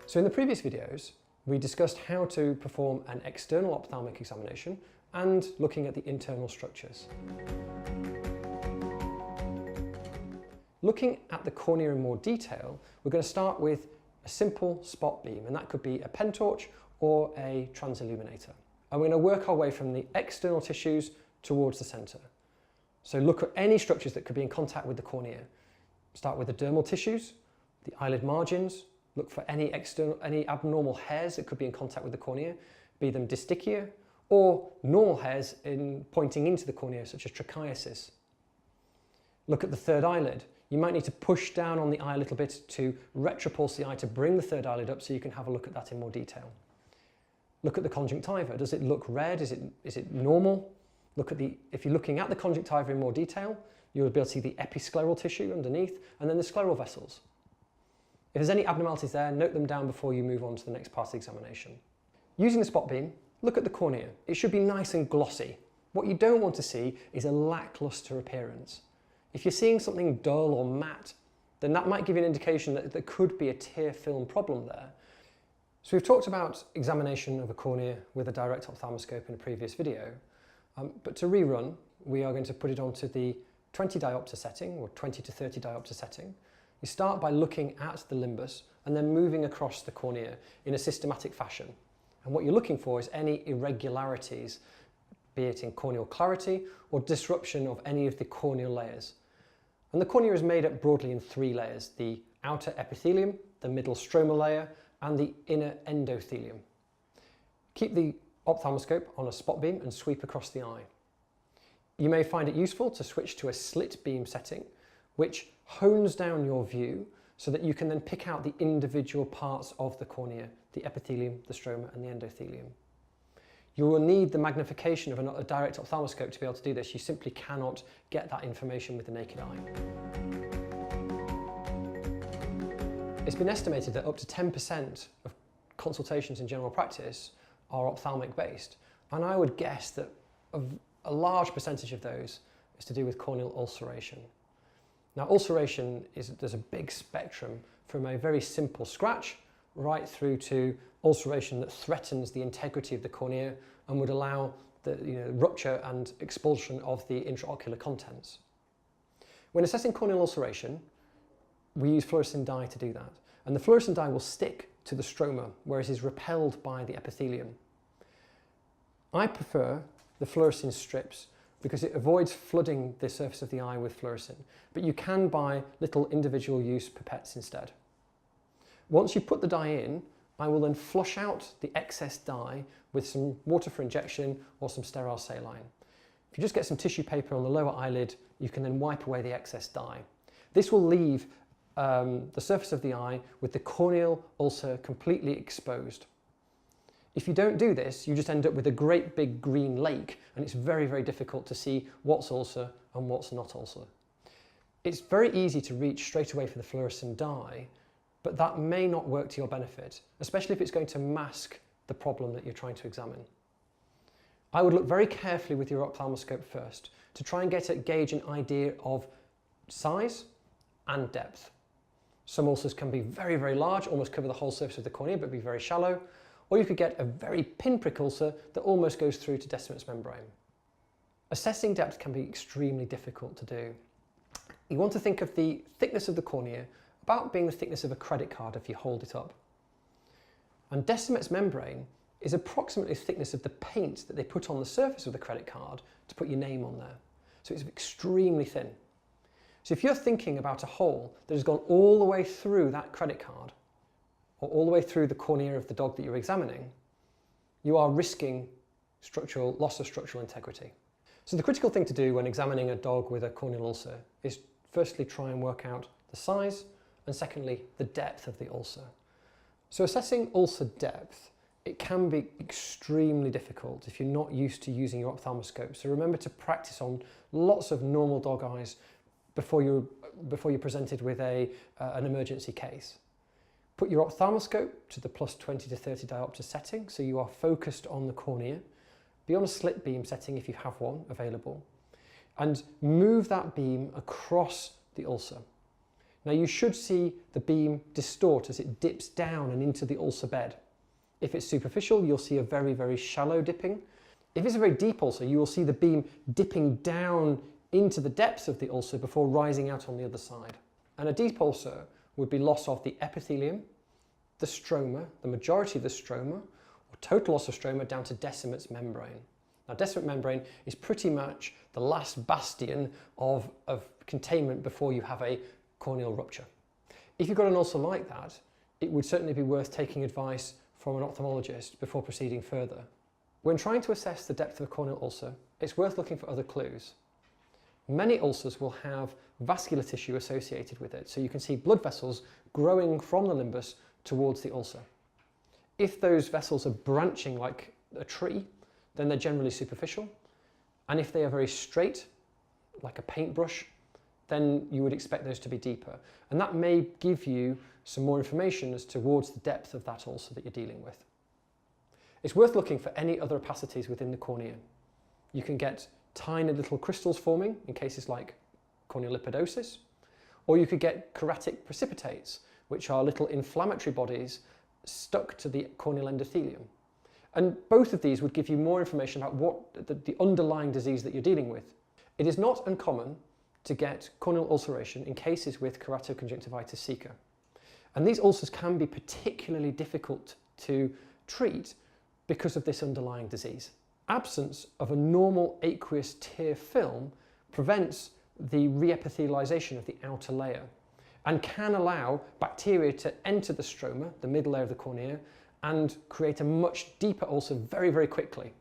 So in the previous videos, we discussed how to perform an external ophthalmic examination and looking at the internal structures. Looking at the cornea in more detail, we're going to start with a simple spot beam, and that could be a pen torch or a transilluminator. And we're going to work our way from the external tissues towards the centre. So look at any structures that could be in contact with the cornea. Start with the dermal tissues, the eyelid margins, look for any abnormal hairs that could be in contact with the cornea, be them distichia or normal hairs pointing into the cornea, such as trichiasis. Look at the third eyelid. You might need to push down on the eye a little bit to retropulse the eye to bring the third eyelid up so you can have a look at that in more detail. Look at the conjunctiva. Does it look red? Is it normal? If you're looking at the conjunctiva in more detail, you'll be able to see the episcleral tissue underneath and then the scleral vessels. If there's any abnormalities there, note them down before you move on to the next part of the examination. Using the spot beam, look at the cornea. It should be nice and glossy. What you don't want to see is a lackluster appearance. If you're seeing something dull or matte, then that might give you an indication that there could be a tear film problem there. So we've talked about examination of a cornea with a direct ophthalmoscope in a previous video, but to rerun, we are going to put it onto the 20 diopter setting or 20 to 30 diopter setting. You start by looking at the limbus and then moving across the cornea in a systematic fashion. And what you're looking for is any irregularities, be it in corneal clarity or disruption of any of the corneal layers. And the cornea is made up broadly in three layers: the outer epithelium, the middle stromal layer, and the inner endothelium. Keep the ophthalmoscope on a spot beam and sweep across the eye. You may find it useful to switch to a slit beam setting, which hones down your view so that you can then pick out the individual parts of the cornea, the epithelium, the stroma, and the endothelium. You will need the magnification of a direct ophthalmoscope to be able to do this. You simply cannot get that information with the naked eye. It's been estimated that up to 10% of consultations in general practice are ophthalmic based, and I would guess that a large percentage of those is to do with corneal ulceration. Now, ulceration there's a big spectrum from a very simple scratch right through to ulceration that threatens the integrity of the cornea and would allow the rupture and expulsion of the intraocular contents. When assessing corneal ulceration, we use fluorescein dye to do that, and the fluorescein dye will stick to the stroma, whereas it is repelled by the epithelium. I prefer the fluorescein strips because it avoids flooding the surface of the eye with fluorescein, but you can buy little individual use pipettes instead. Once you put the dye in, I will then flush out the excess dye with some water for injection or some sterile saline. If you just get some tissue paper on the lower eyelid, you can then wipe away the excess dye. This will leave the surface of the eye with the corneal ulcer completely exposed. If you don't do this, you just end up with a great big green lake, and it's very, very difficult to see what's ulcer and what's not ulcer. It's very easy to reach straight away for the fluorescein dye, but that may not work to your benefit, especially if it's going to mask the problem that you're trying to examine. I would look very carefully with your ophthalmoscope first to try and gauge an idea of size and depth. Some ulcers can be very, very large, almost cover the whole surface of the cornea, but be very shallow. Or you could get a very pinprick ulcer that almost goes through to Descemet's membrane. Assessing depth can be extremely difficult to do. You want to think of the thickness of the cornea about being the thickness of a credit card if you hold it up. And Descemet's membrane is approximately the thickness of the paint that they put on the surface of the credit card to put your name on there. So it's extremely thin. So if you're thinking about a hole that has gone all the way through that credit card, or all the way through the cornea of the dog that you're examining, you are risking loss of structural integrity. So the critical thing to do when examining a dog with a corneal ulcer is firstly try and work out the size, and secondly the depth of the ulcer. So assessing ulcer depth, it can be extremely difficult if you're not used to using your ophthalmoscope. So remember to practice on lots of normal dog eyes before you're presented with an emergency case. Put your ophthalmoscope to the plus 20 to 30 diopter setting, so you are focused on the cornea. Be on a slit beam setting if you have one available, and move that beam across the ulcer. Now you should see the beam distort as it dips down and into the ulcer bed. If it's superficial, you'll see a very, very shallow dipping. If it's a very deep ulcer, you will see the beam dipping down into the depths of the ulcer before rising out on the other side. And a deep ulcer would be loss of the epithelium, the stroma, the majority of the stroma, or total loss of stroma down to decimates membrane. Now, decimate membrane is pretty much the last bastion of containment before you have a corneal rupture. If you've got an ulcer like that, it would certainly be worth taking advice from an ophthalmologist before proceeding further. When trying to assess the depth of a corneal ulcer, it's worth looking for other clues. Many ulcers will have vascular tissue associated with it, so you can see blood vessels growing from the limbus towards the ulcer. If those vessels are branching like a tree, then they're generally superficial, and if they are very straight, like a paintbrush, then you would expect those to be deeper. And that may give you some more information as towards the depth of that ulcer that you're dealing with. It's worth looking for any other opacities within the cornea. You can get tiny little crystals forming in cases like corneal lipidosis, or you could get keratic precipitates, which are little inflammatory bodies stuck to the corneal endothelium. And both of these would give you more information about what the underlying disease that you're dealing with. It is not uncommon to get corneal ulceration in cases with keratoconjunctivitis sicca. And these ulcers can be particularly difficult to treat because of this underlying disease. Absence of a normal aqueous tear film prevents the reepithelialization of the outer layer and can allow bacteria to enter the stroma, the middle layer of the cornea, and create a much deeper ulcer very, very quickly.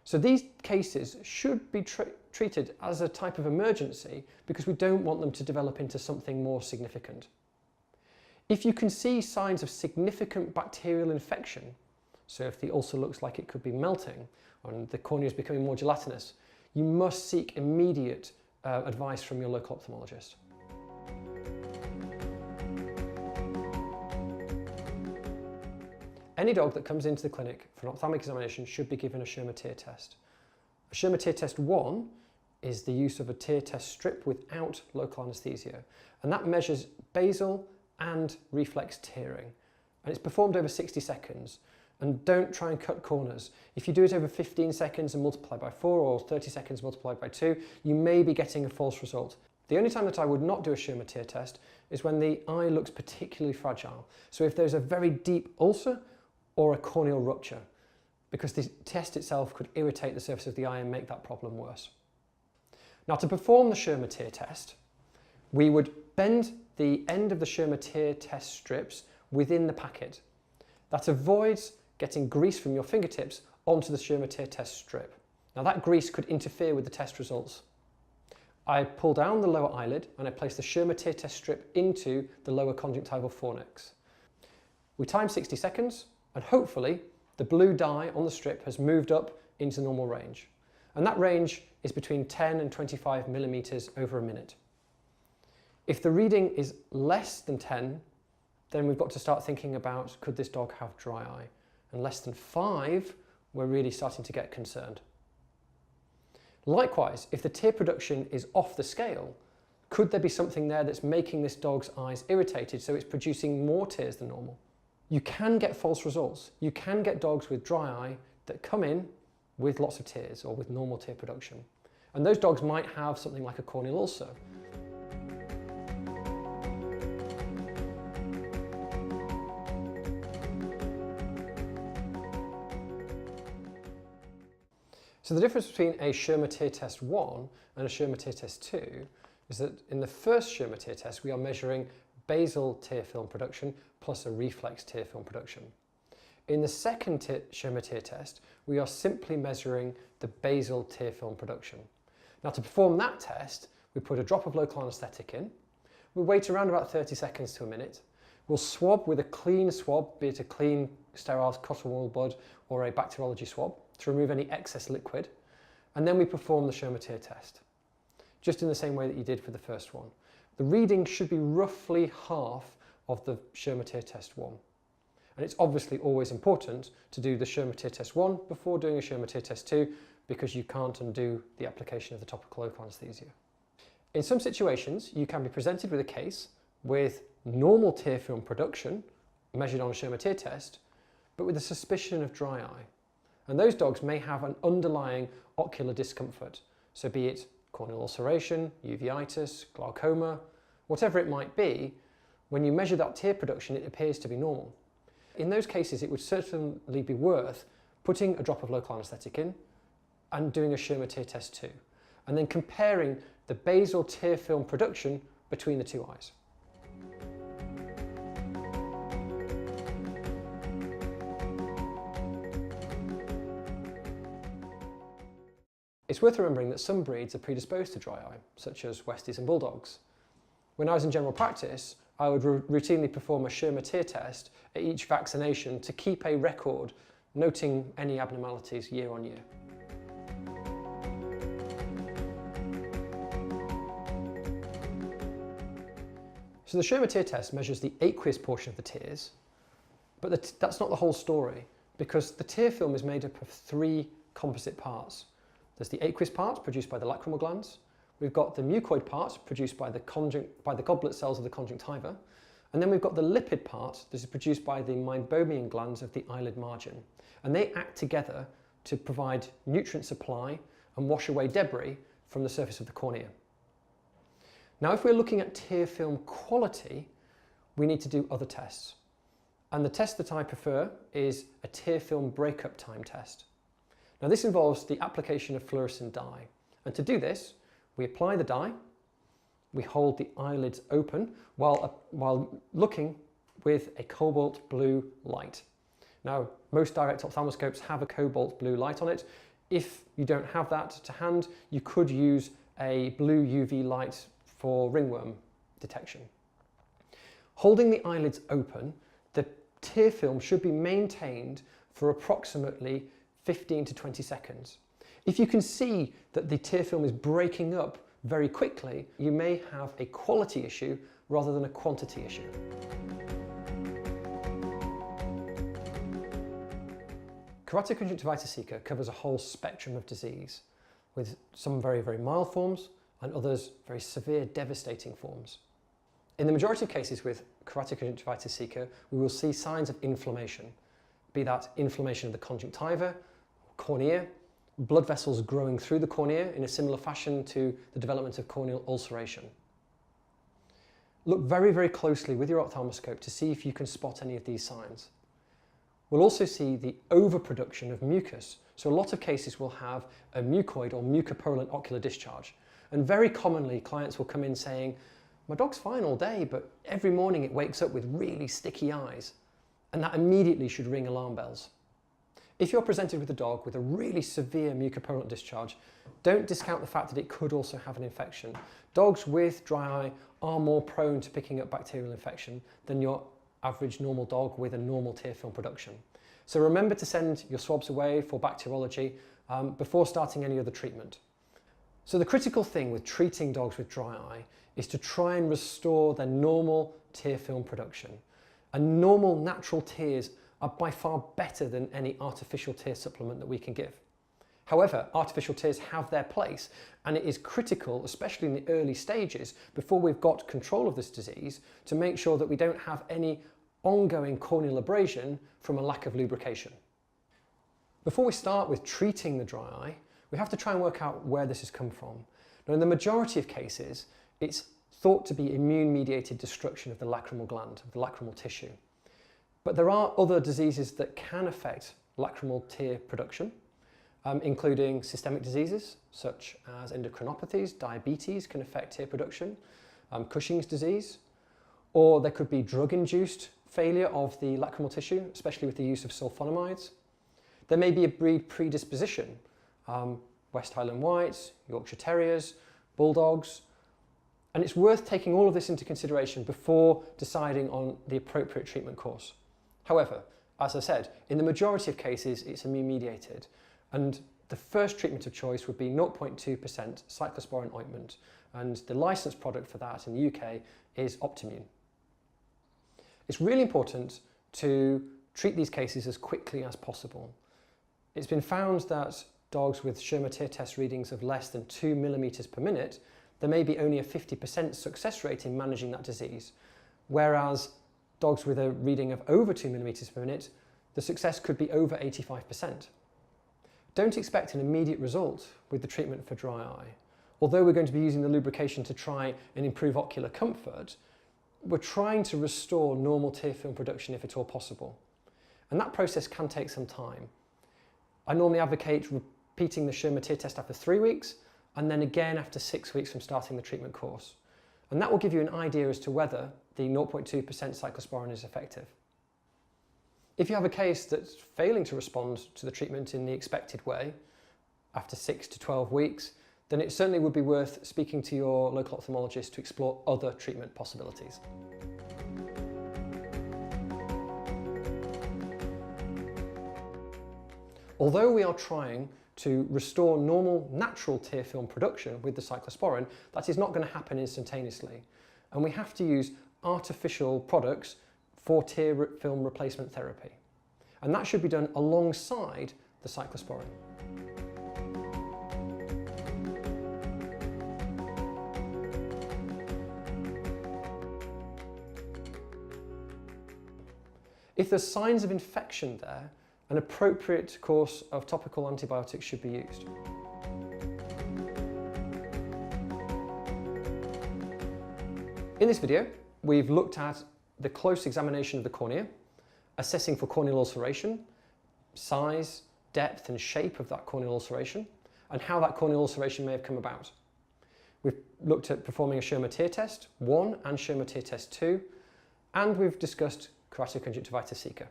So these cases should be treated as a type of emergency because we don't want them to develop into something more significant. If you can see signs of significant bacterial infection, so if the ulcer looks like it could be melting and the cornea is becoming more gelatinous, you must seek immediate advice from your local ophthalmologist. Any dog that comes into the clinic for an ophthalmic examination should be given a Schirmer tear test. A Schirmer tear test 1 is the use of a tear test strip without local anaesthesia, and that measures basal and reflex tearing, and it's performed over 60 seconds. And don't try and cut corners. If you do it over 15 seconds and multiply by 4 or 30 seconds multiplied by 2, you may be getting a false result. The only time that I would not do a Schirmer tear test is when the eye looks particularly fragile. So if there's a very deep ulcer or a corneal rupture, because the test itself could irritate the surface of the eye and make that problem worse. Now, to perform the Schirmer tear test, we would bend the end of the Schirmer tear test strips within the packet. That avoids getting grease from your fingertips onto the Schirmer tear test strip. Now that grease could interfere with the test results. I pull down the lower eyelid and I place the Schirmer tear test strip into the lower conjunctival fornix. We time 60 seconds and hopefully the blue dye on the strip has moved up into normal range. And that range is between 10 and 25 millimeters over a minute. If the reading is less than 10, then we've got to start thinking about, could this dog have dry eye? And less than 5, we're really starting to get concerned. Likewise, if the tear production is off the scale, could there be something there that's making this dog's eyes irritated so it's producing more tears than normal? You can get false results. You can get dogs with dry eye that come in with lots of tears or with normal tear production. And those dogs might have something like a corneal ulcer. So the difference between a Schirmer tear test 1 and a Schirmer tear test 2 is that in the first Schirmer tear test we are measuring basal tear film production plus a reflex tear film production. In the second Schirmer tear test we are simply measuring the basal tear film production. Now to perform that test we put a drop of local anaesthetic in, we wait around about 30 seconds to a minute, we'll swab with a clean swab, be it a clean sterile cotton wool bud or a bacteriology swab, to remove any excess liquid, and then we perform the Schirmer tear test, just in the same way that you did for the first one. The reading should be roughly half of the Schirmer tear test 1. And it's obviously always important to do the Schirmer tear test 1 before doing a Schirmer tear test 2 because you can't undo the application of the topical local anaesthesia. In some situations, you can be presented with a case with normal tear film production, measured on a Schirmer tear test, but with a suspicion of dry eye. And those dogs may have an underlying ocular discomfort, so be it corneal ulceration, uveitis, glaucoma, whatever it might be. When you measure that tear production, it appears to be normal. In those cases, it would certainly be worth putting a drop of local anaesthetic in and doing a Schirmer tear test too, and then comparing the basal tear film production between the two eyes. It's worth remembering that some breeds are predisposed to dry eye, such as Westies and Bulldogs. When I was in general practice, I would routinely perform a Schirmer tear test at each vaccination to keep a record, noting any abnormalities year on year. So the Schirmer tear test measures the aqueous portion of the tears, but that's not the whole story, because the tear film is made up of three composite parts. There's the aqueous part produced by the lacrimal glands, we've got the mucoid part produced by the goblet cells of the conjunctiva, and then we've got the lipid part that is produced by the meibomian glands of the eyelid margin. And they act together to provide nutrient supply and wash away debris from the surface of the cornea. Now, if we're looking at tear film quality, we need to do other tests. And the test that I prefer is a tear film breakup time test. Now, this involves the application of fluorescent dye. And to do this, we apply the dye, we hold the eyelids open while looking with a cobalt blue light. Now, most direct ophthalmoscopes have a cobalt blue light on it. If you don't have that to hand, you could use a blue UV light for ringworm detection. Holding the eyelids open, the tear film should be maintained for approximately 15 to 20 seconds. If you can see that the tear film is breaking up very quickly, you may have a quality issue rather than a quantity issue. Keratoconjunctivitis sicca covers a whole spectrum of disease, with some very, very mild forms and others very severe, devastating forms. In the majority of cases with keratoconjunctivitis sicca, we will see signs of inflammation, be that inflammation of the conjunctiva, cornea, blood vessels growing through the cornea in a similar fashion to the development of corneal ulceration. Look very, very closely with your ophthalmoscope to see if you can spot any of these signs. We'll also see the overproduction of mucus. So a lot of cases will have a mucoid or mucopolent ocular discharge. And very commonly clients will come in saying, my dog's fine all day, but every morning it wakes up with really sticky eyes. And that immediately should ring alarm bells. If you're presented with a dog with a really severe mucopolent discharge, don't discount the fact that it could also have an infection. Dogs with dry eye are more prone to picking up bacterial infection than your average normal dog with a normal tear film production. So remember to send your swabs away for bacteriology before starting any other treatment. So the critical thing with treating dogs with dry eye is to try and restore their normal tear film production. And normal natural tears are by far better than any artificial tear supplement that we can give. However, artificial tears have their place, and it is critical, especially in the early stages, before we've got control of this disease, to make sure that we don't have any ongoing corneal abrasion from a lack of lubrication. Before we start with treating the dry eye, we have to try and work out where this has come from. Now, in the majority of cases, it's thought to be immune-mediated destruction of the lacrimal gland, of the lacrimal tissue. But there are other diseases that can affect lacrimal tear production, including systemic diseases such as endocrinopathies. Diabetes can affect tear production, Cushing's disease, or there could be drug-induced failure of the lacrimal tissue, especially with the use of sulfonamides. There may be a breed predisposition, West Highland Whites, Yorkshire Terriers, Bulldogs, and it's worth taking all of this into consideration before deciding on the appropriate treatment course. However, as I said, in the majority of cases it's immune-mediated, and the first treatment of choice would be 0.2% cyclosporin ointment, and the licensed product for that in the UK is Optimune. It's really important to treat these cases as quickly as possible. It's been found that dogs with Schirmer tear test readings of less than 2 millimeters per minute, there may be only a 50% success rate in managing that disease, whereas dogs with a reading of over 2 millimeters per minute, the success could be over 85%. Don't expect an immediate result with the treatment for dry eye. Although we're going to be using the lubrication to try and improve ocular comfort, we're trying to restore normal tear film production if at all possible. And that process can take some time. I normally advocate repeating the Schirmer tear test after 3 weeks, and then again after 6 weeks from starting the treatment course. And that will give you an idea as to whether the 0.2% cyclosporin is effective. If you have a case that's failing to respond to the treatment in the expected way, after 6 to 12 weeks, then it certainly would be worth speaking to your local ophthalmologist to explore other treatment possibilities. Although we are trying to restore normal natural tear film production with the cyclosporin, that is not going to happen instantaneously. And we have to use artificial products for tear film replacement therapy. And that should be done alongside the cyclosporin. If there's signs of infection there, an appropriate course of topical antibiotics should be used. In this video, we've looked at the close examination of the cornea, assessing for corneal ulceration, size, depth and shape of that corneal ulceration, and how that corneal ulceration may have come about. We've looked at performing a Schirmer tear test 1 and Schirmer tear test 2, and we've discussed Keratoconjunctivitis sicca.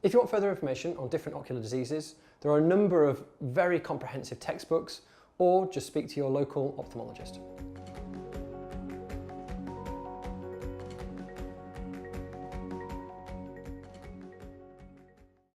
If you want further information on different ocular diseases, there are a number of very comprehensive textbooks, or just speak to your local ophthalmologist.